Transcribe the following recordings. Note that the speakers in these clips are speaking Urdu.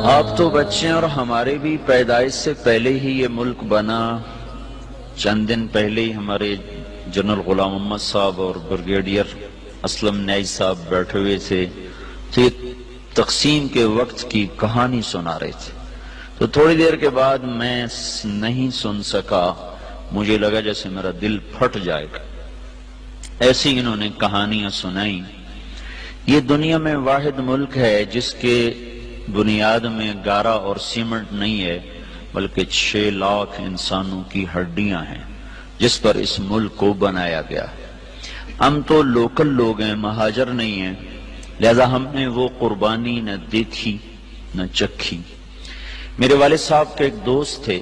آپ تو بچے اور ہمارے بھی پیدائش سے پہلے ہی یہ ملک بنا. چند دن پہلے ہی ہمارے جنرل غلام محمد صاحب اور بریگیڈیئر اسلم نیائی صاحب بیٹھے ہوئے تھے تو یہ تقسیم کے وقت کی کہانی سنا رہے تھے. تو تھوڑی دیر کے بعد میں نہیں سن سکا، مجھے لگا جیسے میرا دل پھٹ جائے گا. ایسی انہوں نے کہانیاں سنائی. یہ دنیا میں واحد ملک ہے جس کے بنیاد میں گارا اور سیمنٹ نہیں ہے بلکہ 6 لاکھ انسانوں کی ہڈیاں ہیں جس پر اس ملک کو بنایا گیا ہے. ہم تو لوکل لوگ ہیں، مہاجر نہیں ہیں، لہذا ہم نے وہ قربانی نہ دیکھی نہ چکھی. میرے والد صاحب کے ایک دوست تھے،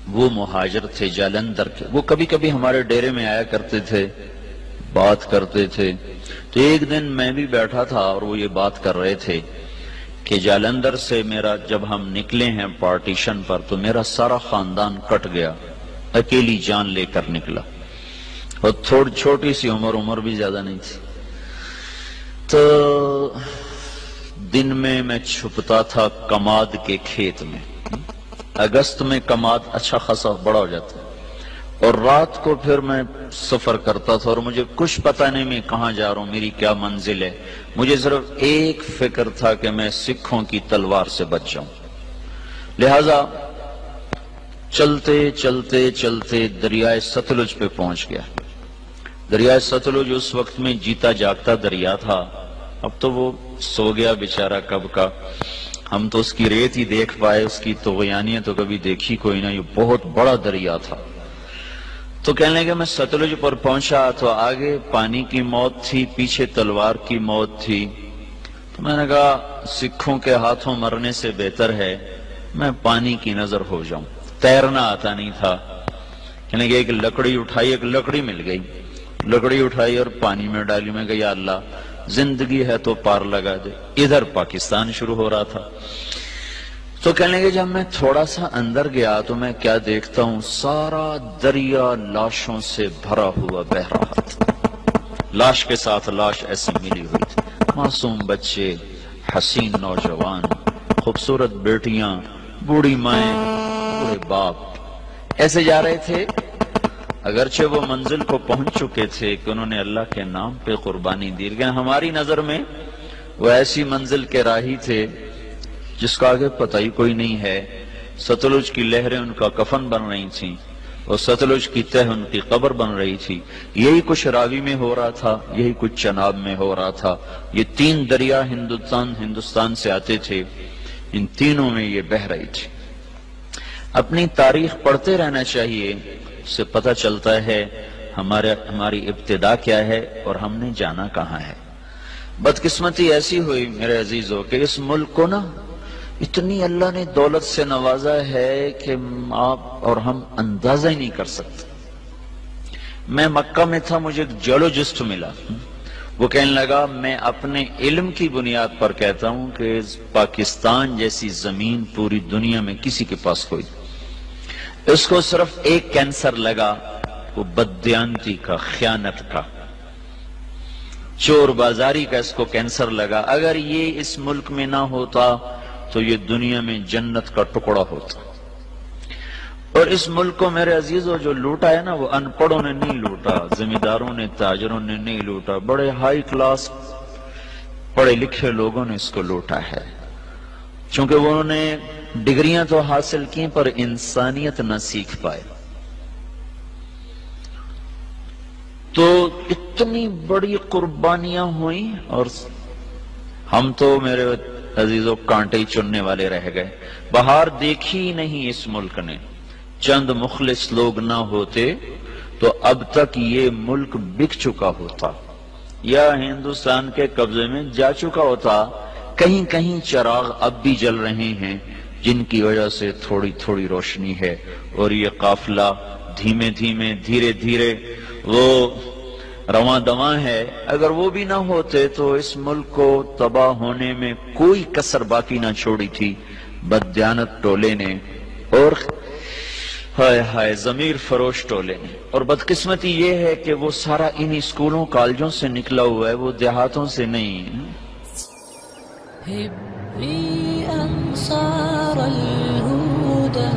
وہ مہاجر تھے جالندھر کے. وہ کبھی کبھی ہمارے ڈیرے میں آیا کرتے تھے، بات کرتے تھے. تو ایک دن میں بھی بیٹھا تھا اور وہ یہ بات کر رہے تھے کہ جالندھر سے میرا جب ہم نکلے ہیں پارٹیشن پر تو میرا سارا خاندان کٹ گیا، اکیلی جان لے کر نکلا. اور تھوڑی چھوٹی سی عمر بھی زیادہ نہیں تھی. تو دن میں چھپتا تھا کماد کے کھیت میں. اگست میں کماد اچھا خاصا بڑا ہو جاتا ہے. اور رات کو پھر میں سفر کرتا تھا اور مجھے کچھ پتہ نہیں میں کہاں جا رہا ہوں، میری کیا منزل ہے. مجھے صرف ایک فکر تھا کہ میں سکھوں کی تلوار سے بچ جاؤں. لہذا چلتے چلتے چلتے دریائے ستلج پہ پہنچ گیا. دریائے ستلج اس وقت میں جیتا جاگتا دریا تھا. اب تو وہ سو گیا بیچارہ کب کا. ہم تو اس کی ریت ہی دیکھ پائے، اس کی طغیانیت تو کبھی دیکھی کوئی نہ. یہ بہت بڑا دریا تھا. تو کہنے لگے میں ستلج پر پہنچا تو آگے پانی کی موت تھی، پیچھے تلوار کی موت تھی. تو میں نے کہا سکھوں کے ہاتھوں مرنے سے بہتر ہے میں پانی کی نظر ہو جاؤں. تیرنا آتا نہیں تھا. کہنے لگے ایک لکڑی اٹھائی، ایک لکڑی مل گئی، لکڑی اٹھائی اور پانی میں ڈالی. میں کہا یا اللہ زندگی ہے تو پار لگا دے. ادھر پاکستان شروع ہو رہا تھا. تو کہنے لگے جب میں تھوڑا سا اندر گیا تو میں کیا دیکھتا ہوں، سارا دریا لاشوں سے بھرا ہوا بہ رہا تھا. لاش کے ساتھ لاش ایسی ملی ہوئی تھی. معصوم بچے، حسین نوجوان، خوبصورت بیٹیاں، بوڑھی مائیں، بوڑھے باپ ایسے جا رہے تھے. اگرچہ وہ منزل کو پہنچ چکے تھے کہ انہوں نے اللہ کے نام پہ قربانی دی، لیکن ہماری نظر میں وہ ایسی منزل کے راہی تھے جس کا آگے پتہ ہی کوئی نہیں ہے. ستلج کی لہریں ان کا کفن بن رہی تھیں اور ستلج کی تہ ان کی قبر بن رہی تھی. یہی کچھ راوی میں ہو رہا تھا، یہی کچھ چناب میں ہو رہا تھا. یہ 3 دریا ہندوستان سے آتے تھے، ان تینوں میں یہ بہ رہی تھی. اپنی تاریخ پڑھتے رہنا چاہیے، اس سے پتہ چلتا ہے ہماری ابتدا کیا ہے اور ہم نے جانا کہاں ہے. بدقسمتی ایسی ہوئی میرے عزیزو کہ اس ملک کو نا اتنی اللہ نے دولت سے نوازا ہے کہ آپ اور ہم اندازہ ہی نہیں کر سکتے. میں مکہ میں تھا، مجھے ایک جیولوجسٹ ملا. وہ کہنے لگا میں اپنے علم کی بنیاد پر کہتا ہوں کہ پاکستان جیسی زمین پوری دنیا میں کسی کے پاس کوئی. اس کو صرف ایک کینسر لگا، وہ بددیانتی کا، خیانت کا، چور بازاری کا اس کو کینسر لگا. اگر یہ اس ملک میں نہ ہوتا تو یہ دنیا میں جنت کا ٹکڑا ہوتا. اور اس ملک کو میرے عزیزو جو لوٹا ہے نا، وہ ان پڑھوں نے نہیں لوٹا، زمینداروں نے، تاجروں نے نہیں لوٹا، بڑے ہائی کلاس پڑھے لکھے لوگوں نے اس کو لوٹا ہے. چونکہ انہوں نے ڈگریاں تو حاصل کی پر انسانیت نہ سیکھ پائے. تو اتنی بڑی قربانیاں ہوئیں اور ہم تو میرے عزیزوں کانٹے ہی چننے والے رہ گئے. بہار دیکھی نہیں اس ملک نے. چند مخلص لوگ نہ ہوتے تو اب تک یہ ملک بک چکا ہوتا یا ہندوستان کے قبضے میں جا چکا ہوتا. کہیں کہیں چراغ اب بھی جل رہے ہیں جن کی وجہ سے تھوڑی تھوڑی روشنی ہے. اور یہ قافلہ دھیمے دھیمے دھیرے دھیرے وہ رواں دواں ہے. اگر وہ بھی نہ ہوتے تو اس ملک کو تباہ ہونے میں کوئی کسر باقی نہ چھوڑی تھی بددیانت ٹولے نے. ہائے ہائے ضمیر فروش ٹولے نے، اور بدقسمتی یہ ہے کہ وہ سارا انہی اسکولوں کالجوں سے نکلا ہوا ہے، وہ دیہاتوں سے نہیں۔ هبي أنصار الهدى